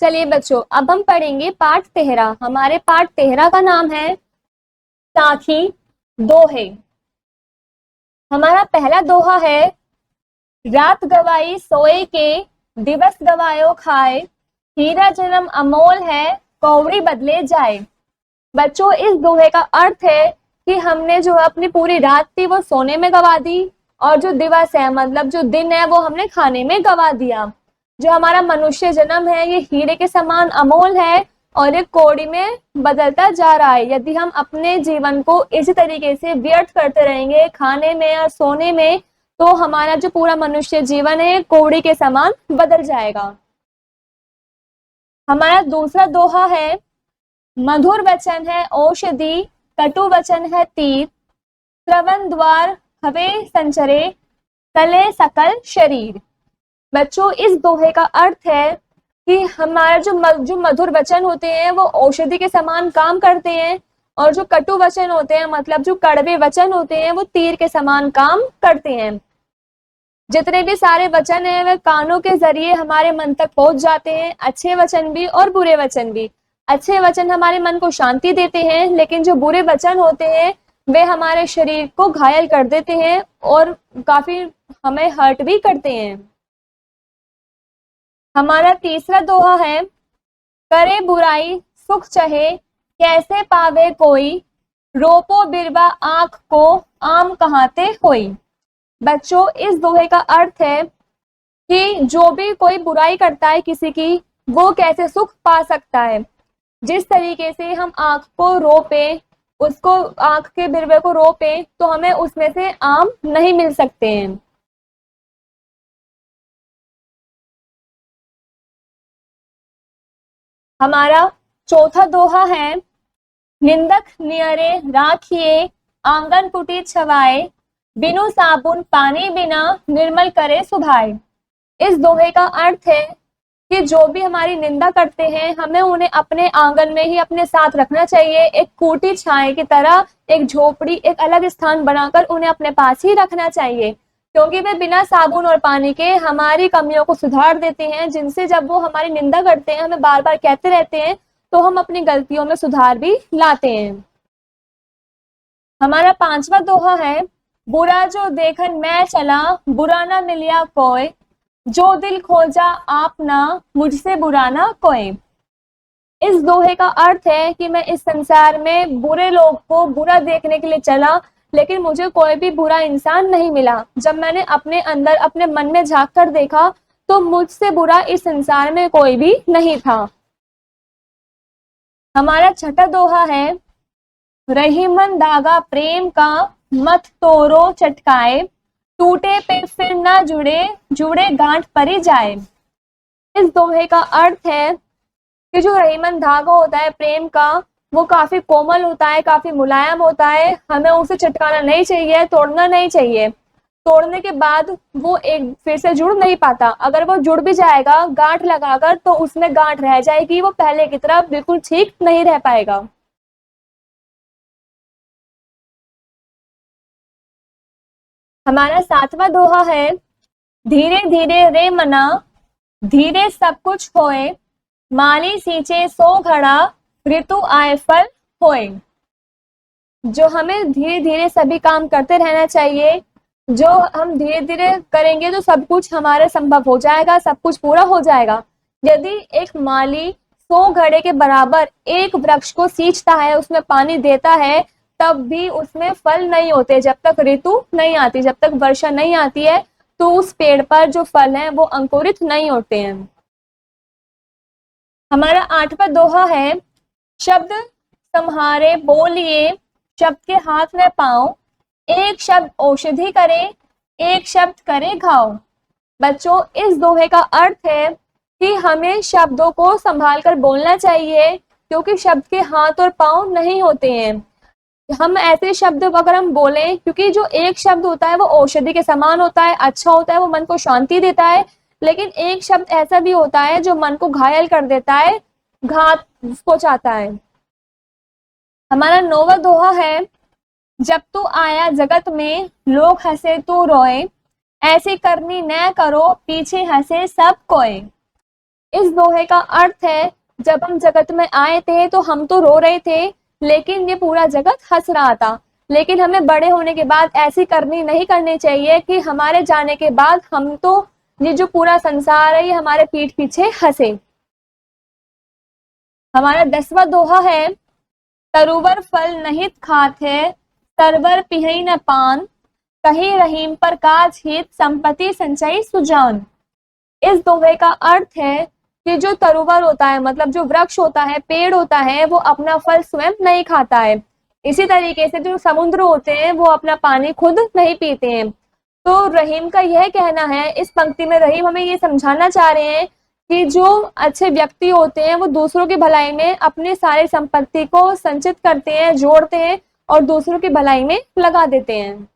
चलिए बच्चों, अब हम पढ़ेंगे पाठ 13। हमारे पाठ 13 का नाम है साखी दोहे। हमारा पहला दोहा है, रात गवाई सोए के, दिवस गवायो खाए, हीरा जन्म अमोल है, कौड़ी बदले जाए। बच्चों, इस दोहे का अर्थ है कि हमने जो अपनी पूरी रात थी वो सोने में गवा दी, और जो दिवस है मतलब जो दिन है वो हमने खाने में गवा दिया। जो हमारा मनुष्य जन्म है ये हीरे के समान अमोल है और ये कौड़ी में बदलता जा रहा है। यदि हम अपने जीवन को इसी तरीके से व्यर्थ करते रहेंगे खाने में और सोने में, तो हमारा जो पूरा मनुष्य जीवन है कौड़ी के समान बदल जाएगा। हमारा दूसरा दोहा है, मधुर वचन है औषधि, कटु वचन है तीर, श्रवण द्वार हवे संचरे, तले सकल शरीर। बच्चों, इस दोहे का अर्थ है कि हमारा जो मधुर वचन होते हैं वो औषधि के समान काम करते हैं, और जो कटु वचन होते हैं मतलब जो कड़वे वचन होते हैं वो तीर के समान काम करते हैं। जितने भी सारे वचन हैं वे कानों के जरिए हमारे मन तक पहुंच जाते हैं, अच्छे वचन भी और बुरे वचन भी। अच्छे वचन हमारे मन को शांति देते हैं, लेकिन जो बुरे वचन होते हैं वे हमारे शरीर को घायल कर देते हैं और काफी हमें हर्ट भी करते हैं। हमारा तीसरा दोहा है, करे बुराई सुख चहे, कैसे पावे कोई, रोपो बिरवा आंख को, आम कहाते होई। बच्चों, इस दोहे का अर्थ है कि जो भी कोई बुराई करता है किसी की, वो कैसे सुख पा सकता है। जिस तरीके से हम आंख को रोपे, उसको आंख के बिरवे को रोपे, तो हमें उसमें से आम नहीं मिल सकते हैं। हमारा चौथा दोहा है, निंदक नियरे राखिए, आंगन कुटी छवाए, बिनु साबुन पानी बिना, निर्मल करे सुभाए। इस दोहे का अर्थ है कि जो भी हमारी निंदा करते हैं हमें उन्हें अपने आंगन में ही अपने साथ रखना चाहिए। एक कूटी छाए की तरह, एक झोपड़ी, एक अलग स्थान बनाकर उन्हें अपने पास ही रखना चाहिए, क्योंकि वे बिना साबुन और पानी के हमारी कमियों को सुधार देते हैं, जिनसे जब वो हमारी निंदा करते हैं, हमें बार बार कहते रहते हैं, तो हम अपनी गलतियों में सुधार भी लाते हैं। हमारा पांचवा दोहा है, बुरा जो देखन मैं चला, बुरा ना मिलिया कोय, जो दिल खोजा आपना, मुझसे बुरा ना कोय। इस दोहे का अर्थ है कि मैं इस संसार में बुरे लोग को बुरा देखने के लिए चला, लेकिन मुझे कोई भी बुरा इंसान नहीं मिला। जब मैंने अपने अंदर अपने मन में झांक कर देखा तो मुझसे बुरा इस संसार में कोई भी नहीं था। हमारा छठा दोहा है, रहीमन धागा प्रेम का, मत तोड़ो चटकाए, टूटे पे फिर ना जुड़े, जुड़े गांठ परी जाए। इस दोहे का अर्थ है कि जो रहीमन धागा होता है प्रेम का, वो काफी कोमल होता है, काफी मुलायम होता है, हमें उसे चटकाना नहीं चाहिए, तोड़ना नहीं चाहिए। तोड़ने के बाद वो एक फिर से जुड़ नहीं पाता। अगर वो जुड़ भी जाएगा गांठ लगाकर, तो उसमें गांठ रह जाएगी, वो पहले की तरह बिल्कुल ठीक नहीं रह पाएगा। हमारा सातवां दोहा है, धीरे धीरे रे मना, धीरे सब कुछ होए, माली सींचे सो घड़ा, ऋतु आए फल होए। जो हमें धीरे धीरे सभी काम करते रहना चाहिए। जो हम धीरे धीरे करेंगे तो सब कुछ हमारे संभव हो जाएगा, सब कुछ पूरा हो जाएगा। यदि एक माली 100 घड़े के बराबर एक वृक्ष को सींचता है, उसमें पानी देता है, तब भी उसमें फल नहीं होते। जब तक ऋतु नहीं आती, जब तक वर्षा नहीं आती है, तो उस पेड़ पर जो फल हैं वो अंकुरित नहीं होते हैं। हमारा आठवां दोहा है, शब्द सम्हारे बोलिए, शब्द के हाथ में पाओ, एक शब्द औषधि करे, एक शब्द करे घाव। बच्चों, इस दोहे का अर्थ है कि हमें शब्दों को संभाल कर बोलना चाहिए, क्योंकि शब्द के हाथ और पांव नहीं होते हैं। हम ऐसे शब्द अगर हम बोलें, क्योंकि जो एक शब्द होता है वो औषधि के समान होता है, अच्छा होता है, वो मन को शांति देता है, लेकिन एक शब्द ऐसा भी होता है जो मन को घायल कर देता है, घात पहुंचाता है। हमारा 9वां दोहा है, जब तू आया जगत में, लोग हंसे तू रोए, ऐसी करनी न करो, पीछे हंसे सब कोय। इस दोहे का अर्थ है, जब हम जगत में आए थे तो हम तो रो रहे थे, लेकिन ये पूरा जगत हंस रहा था। लेकिन हमें बड़े होने के बाद ऐसी करनी नहीं करनी चाहिए कि हमारे जाने के बाद हम तो ये जो पूरा संसार है ये हमारे पीठ पीछे हंसे। हमारा 10वां दोहा है, तरुवर फल नहीं खात है, तरवर पिहई न पान, कही रहीम पर काज हित, संपत्ति संचयी सुजान। इस दोहे का अर्थ है कि जो तरुवर होता है, मतलब जो वृक्ष होता है, पेड़ होता है, वो अपना फल स्वयं नहीं खाता है। इसी तरीके से जो समुद्र होते हैं वो अपना पानी खुद नहीं पीते हैं। तो रहीम का यह कहना है, इस पंक्ति में रहीम हमें ये समझाना चाह रहे हैं कि जो अच्छे व्यक्ति होते हैं वो दूसरों की भलाई में अपनी सारी संपत्ति को संचित करते हैं, जोड़ते हैं और दूसरों की भलाई में लगा देते हैं।